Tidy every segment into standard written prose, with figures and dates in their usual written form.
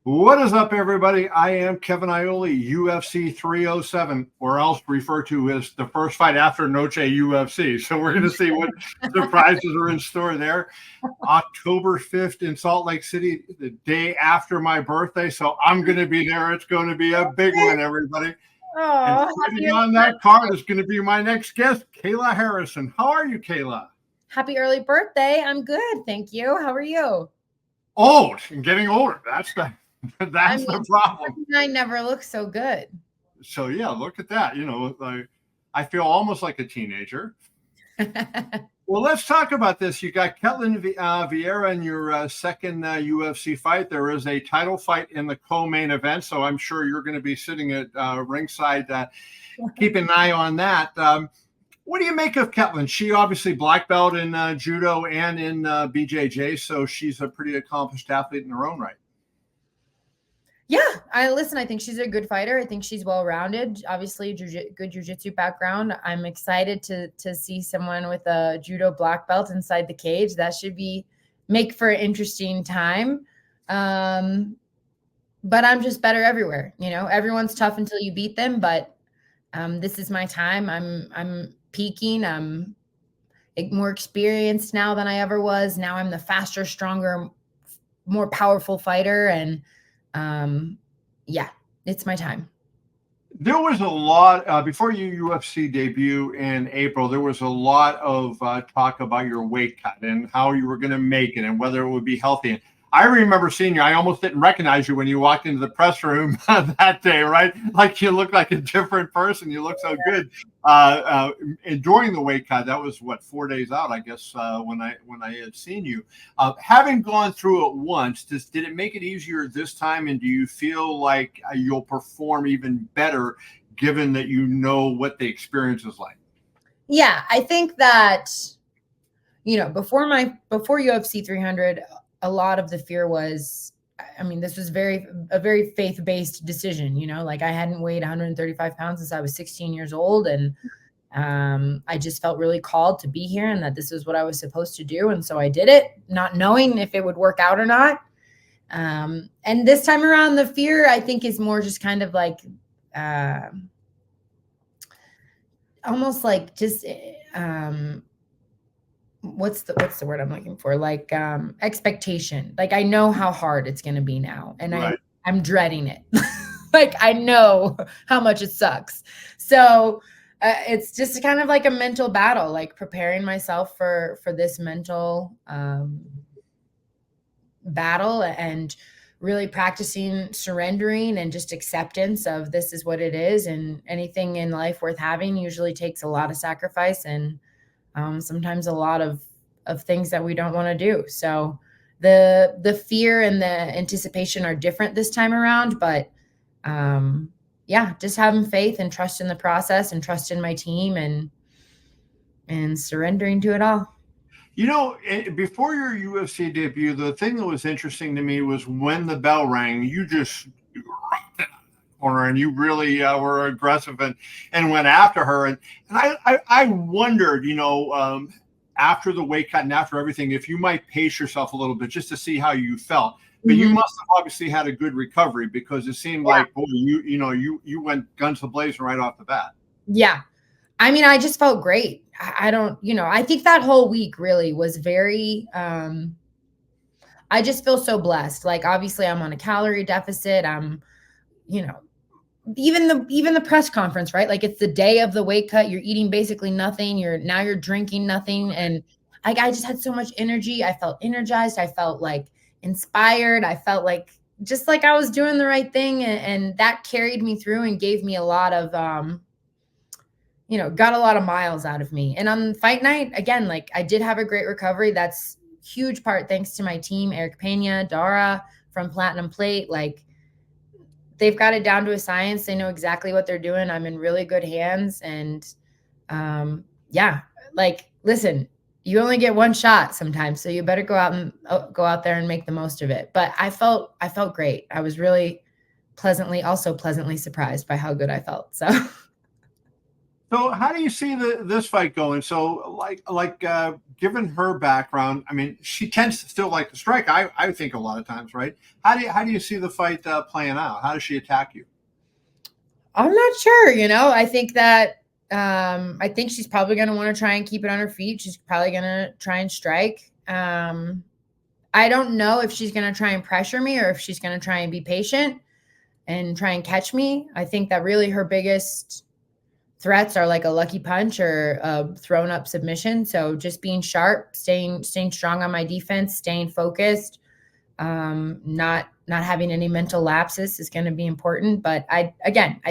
What is up, everybody? I am Kevin Iole, UFC 307, or else referred to as the first fight after Noche UFC. So we're going to see what surprises are in store there. October 5th in Salt Lake City, the day after my birthday. So I'm going to be there. It's going to be a big one, everybody. And sitting on that card is going to be my next guest, Kayla Harrison. How are you, Kayla? Happy early birthday. I'm good. Thank you. How are you? Old and getting older. That's the problem. I never look so good. So yeah, look at that. You know, I feel almost like a teenager. Well, let's talk about this. You got Ketlen Vieira in your second UFC fight. There is a title fight in the co-main event, so I'm sure you're going to be sitting at ringside. Keep an eye on that. What do you make of Ketlen? She obviously black belt in judo and in BJJ, so she's a pretty accomplished athlete in her own right. Yeah, I think she's a good fighter. I think she's well-rounded. Obviously, good jiu-jitsu background. I'm excited to see someone with a judo black belt inside the cage. That should make for an interesting time. But I'm just better everywhere. You know, everyone's tough until you beat them. But this is my time. I'm peaking. I'm more experienced now than I ever was. Now I'm the faster, stronger, more powerful fighter, and yeah, it's my time. There was a lot before your UFC debut in April. There was a lot of talk about your weight cut and how you were going to make it and whether it would be healthy. And I remember seeing you. I almost didn't recognize you when you walked into the press room that day, right? Like you looked like a different person. You looked so good. And during the weight cut, that was 4 days out, I guess, when I had seen you. Having gone through it once, did it make it easier this time? And do you feel like you'll perform even better given that you know what the experience is like? Yeah, I think that, you know, before UFC 300, a lot of the fear was, I mean, this was a very faith-based decision, you know, like I hadn't weighed 135 pounds since I was 16 years old. And I just felt really called to be here and that this is what I was supposed to do. And so I did it, not knowing if it would work out or not. And this time around, the fear, I think, is more just kind of like, almost like just, what's the word I'm looking for? Like, expectation. Like I know how hard it's going to be now. And right. I'm dreading it. Like I know how much it sucks. So it's just kind of like a mental battle, like preparing myself for this mental battle and really practicing surrendering and just acceptance of this is what it is. And anything in life worth having usually takes a lot of sacrifice and sometimes a lot of things that we don't want to do. So the fear and the anticipation are different this time around, but yeah, just having faith and trust in the process and trust in my team and surrendering to it all. You know, before your UFC debut, the thing that was interesting to me was when the bell rang, you just corner and you really were aggressive and went after her. And I wondered, you know, after the weight cut and after everything, if you might pace yourself a little bit just to see how you felt. But you must have obviously had a good recovery because it seemed like, boy, you went guns blazing right off the bat. Yeah. I mean, I just felt great. I don't, you know, I think that whole week really was very, I just feel so blessed. Like, obviously I'm on a calorie deficit. I'm, you know, even the press conference, right? Like it's the day of the weight cut. You're eating basically nothing. You're drinking nothing. And I just had so much energy. I felt energized. I felt like inspired. I felt like just like I was doing the right thing. And that carried me through and gave me a lot of, you know, got a lot of miles out of me. And on fight night, again, like I did have a great recovery. That's huge part thanks to my team, Raquel Pennington, Dara from Platinum Plate. Like they've got it down to a science. They know exactly what they're doing. I'm in really good hands. And yeah, like, listen, you only get one shot sometimes. So you better go out there and make the most of it. But I felt great. I was really pleasantly surprised by how good I felt. So how do you see this fight going? So like given her background, I mean, she tends to still like to strike. I think a lot of times, right? How do you see the fight playing out? How does she attack you? I'm not sure, I think that I think she's probably going to want to try and keep it on her feet. She's probably going to try and strike. I don't know if she's going to try and pressure me or if she's going to try and be patient and try and catch me. I think that really her biggest threats are like a lucky punch or a thrown up submission. So just being sharp, staying strong on my defense, staying focused, not having any mental lapses is going to be important. But I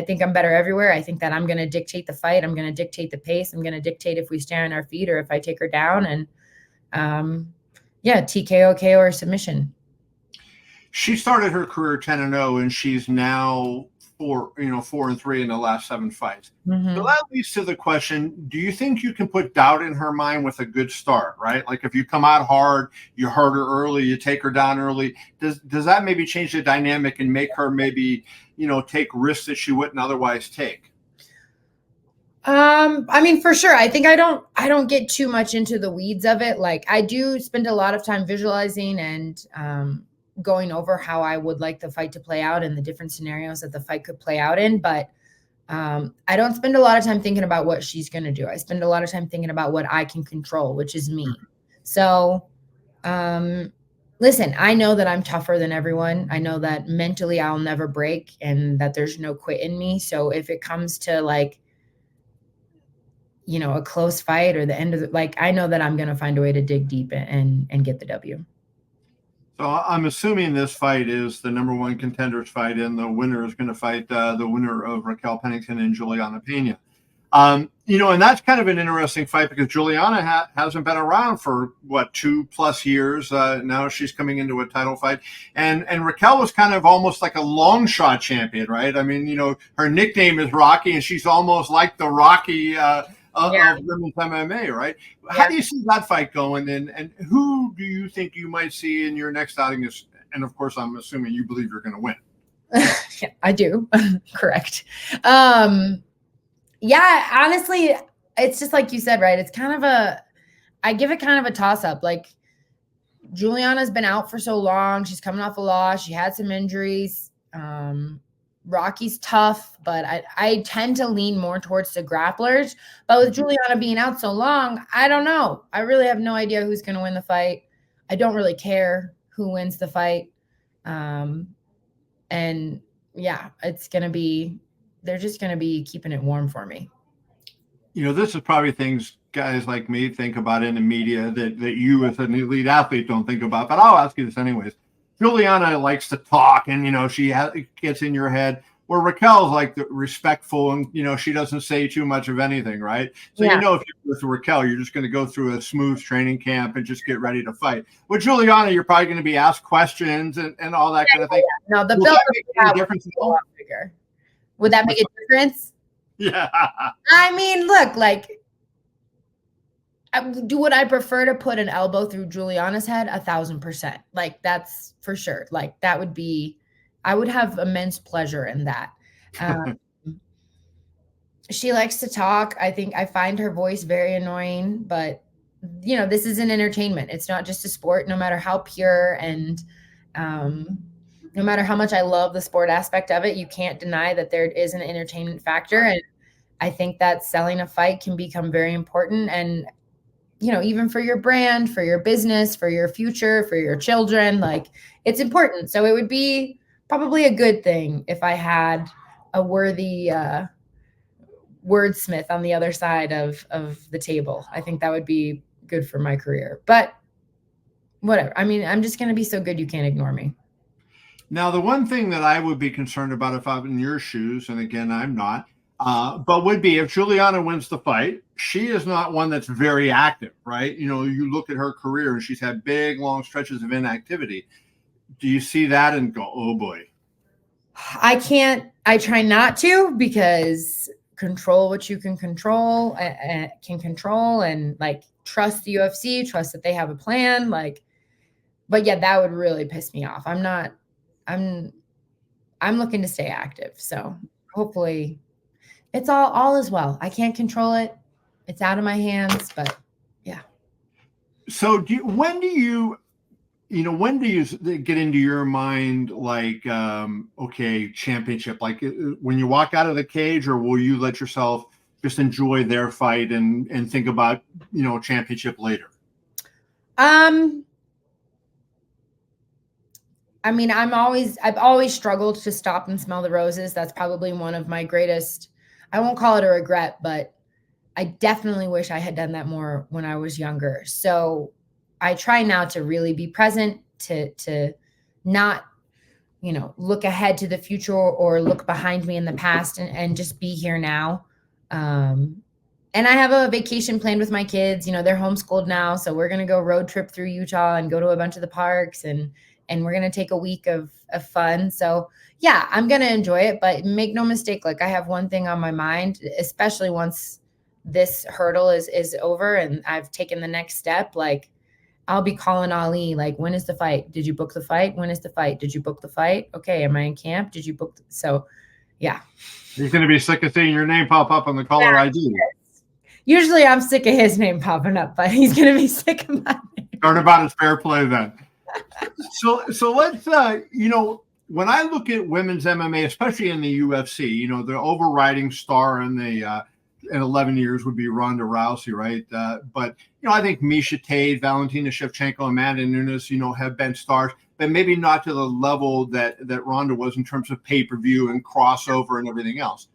think I'm better everywhere. I think that I'm going to dictate the fight. I'm going to dictate the pace. I'm going to dictate if we stay on our feet or if I take her down. And TKO, KO, or submission. She started her career 10-0, and she's now 4-3 in the last 7 fights. Mm-hmm. So that leads to the question: do you think you can put doubt in her mind with a good start? Right, like if you come out hard, you hurt her early, you take her down early. Does that maybe change the dynamic and make her maybe take risks that she wouldn't otherwise take? I mean, for sure. I think I don't get too much into the weeds of it. Like I do spend a lot of time visualizing and going over how I would like the fight to play out and the different scenarios that the fight could play out in. But I don't spend a lot of time thinking about what she's going to do. I spend a lot of time thinking about what I can control, which is me. So, listen, I know that I'm tougher than everyone. I know that mentally I'll never break and that there's no quit in me. So if it comes to like, a close fight or the end of I know that I'm going to find a way to dig deep and get the W. So I'm assuming this fight is the number 1 contenders fight, and the winner is going to fight the winner of Raquel Pennington and Julianna Peña. And that's kind of an interesting fight because Julianna hasn't been around for 2+ years. Now she's coming into a title fight, and Raquel was kind of almost like a long shot champion, right? I mean, her nickname is Rocky, and she's almost like the Rocky of women's MMA, right? Yeah. How do you see that fight going, and who do you think you might see in your next outing? And of course, I'm assuming you believe you're going to win. Yeah, I do. Correct. Yeah, honestly, it's just like you said, right? It's kind of I give it kind of a toss up. Like Julianna's been out for so long. She's coming off a loss. She had some injuries. Rocky's tough, but I tend to lean more towards the grapplers. But with Julianna being out so long, I don't know. I really have no idea who's going to win the fight. I don't really care who wins the fight. And yeah, they're just going to be keeping it warm for me. This is probably things guys like me think about in the media that you as an elite athlete don't think about, but I'll ask you this anyways. Julianna likes to talk, and she gets in your head. Where Raquel's like respectful, and she doesn't say too much of anything, right? So if you're with Raquel, you're just going to go through a smooth training camp and just get ready to fight. With Julianna, you're probably going to be asked questions and all that kind of thing. Yeah. No, the build make difference. Would that make a difference? Yeah. I mean, look, would I prefer to put an elbow through Julianna's head? 1,000%. That's for sure. I would have immense pleasure in that. She likes to talk. I find her voice very annoying, but this is an entertainment. It's not just a sport, no matter how pure and no matter how much I love the sport aspect of it, you can't deny that there is an entertainment factor. And I think that selling a fight can become very important. And even for your brand, for your business, for your future, for your children, it's important. So it would be probably a good thing if I had a worthy wordsmith on the other side of the table. I think that would be good for my career. But whatever. I mean, I'm just going to be so good you can't ignore me. Now, the one thing that I would be concerned about if I'm in your shoes, and again, I'm not, but would be if Julianna wins the fight, she is not one that's very active, right? You look at her career and she's had big, long stretches of inactivity. Do you see that and go, oh boy? I try not to, because control what you can control and trust the UFC, trust that they have a plan. But yeah, that would really piss me off. I'm looking to stay active. So hopefully it's all is well. I can't control it. It's out of my hands, but yeah. So when do you get into your mind, like, okay, championship, like when you walk out of the cage, or will you let yourself just enjoy their fight and think about, championship later? I mean, I've always struggled to stop and smell the roses. That's probably one of my greatest, I won't call it a regret, but I definitely wish I had done that more when I was younger. So I try now to really be present, to not, look ahead to the future or look behind me in the past, and just be here now. And I have a vacation planned with my kids. They're homeschooled now, so we're going to go road trip through Utah and go to a bunch of the parks, and we're going to take a week of fun. So yeah, I'm going to enjoy it, but make no mistake, like I have one thing on my mind, especially once this hurdle is over and I've taken the next step. Like, I'll be calling Ali, like, when is the fight? Did you book the fight? When is the fight? Did you book the fight? Okay. Am I in camp? Did you book? So yeah. He's going to be sick of seeing your name pop up on the caller ID. Usually I'm sick of his name popping up, but he's going to be sick of my name. Turnabout is fair play then. So let's, when I look at women's MMA, especially in the UFC, the overriding star in the in 11 years would be Ronda Rousey, right? But I think Miesha Tate, Valentina Shevchenko, Amanda Nunes, have been stars, but maybe not to the level that Ronda was in terms of pay-per-view and crossover and everything else.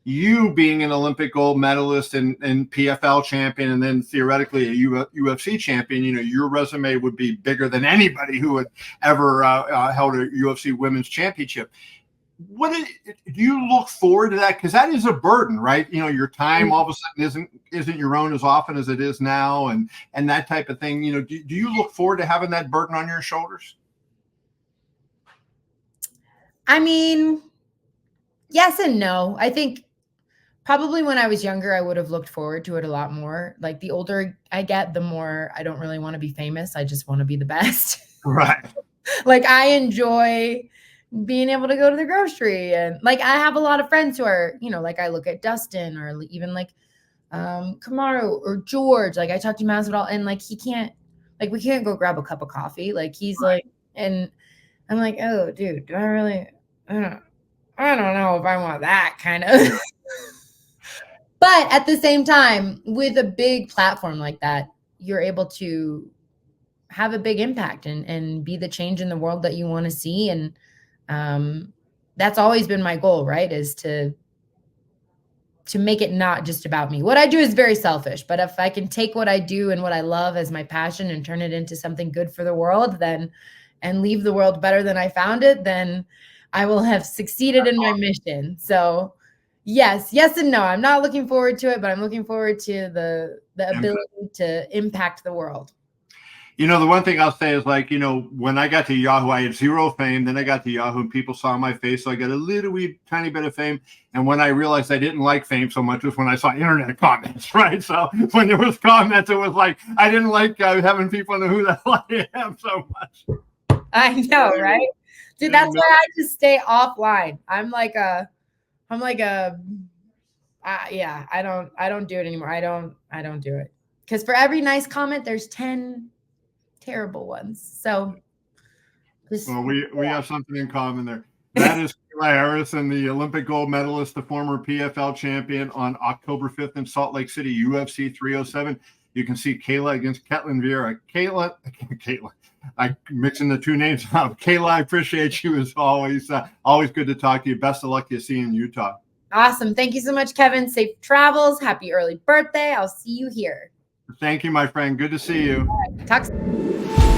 You being an Olympic gold medalist and PFL champion, and then theoretically a UFC champion, your resume would be bigger than anybody who had ever held a UFC women's championship. Do you look forward to that? Because that is a burden, right? Your time all of a sudden isn't your own as often as it is now, and that type of thing. Do you look forward to having that burden on your shoulders? I mean, yes and no. I think probably when I was younger, I would have looked forward to it a lot more. Like, the older I get, the more I don't really want to be famous. I just want to be the best. Right. Like, I enjoy being able to go to the grocery, and like, I have a lot of friends who are, like, I look at Dustin, or even like Kamaru or George. Like, I talk to Masvidal, and like, he can't, like, we can't go grab a cup of coffee. Like, he's right. Like, and I'm like, oh dude, do I really, I don't know if I want that kind of. But at the same time, with a big platform like that, you're able to have a big impact and be the change in the world that you want to see. And that's always been my goal, right? Is to make it not just about me. What I do is very selfish, but if I can take what I do and what I love as my passion and turn it into something good for the world, and leave the world better than I found it, then I will have succeeded in my mission. So yes and no. I'm not looking forward to it, but I'm looking forward to the ability to impact the world. The one thing I'll say is, like, when I got to Yahoo, I had zero fame. Then I got to Yahoo and people saw my face. So I got a little wee tiny bit of fame. And when I realized I didn't like fame so much was when I saw internet comments, right? So when there was comments, it was like, I didn't like having people know who the hell I am so much. I know, right? Dude, that's why I just stay offline. I don't do it anymore. I don't do it. Because for every nice comment, there's 10 terrible ones. So we have something in common there. That is Kayla Harrison, the Olympic gold medalist, the former PFL champion, on October 5th in Salt Lake City, UFC 307. You can see Kayla against Ketlen Vieira. Kayla, I'm mixing the two names up. Kayla, I appreciate you as always. Always good to talk to you. Best of luck to see you in Utah. Awesome. Thank you so much, Kevin. Safe travels. Happy early birthday. I'll see you here. Thank you, my friend. Good to see you. All right. Talk soon.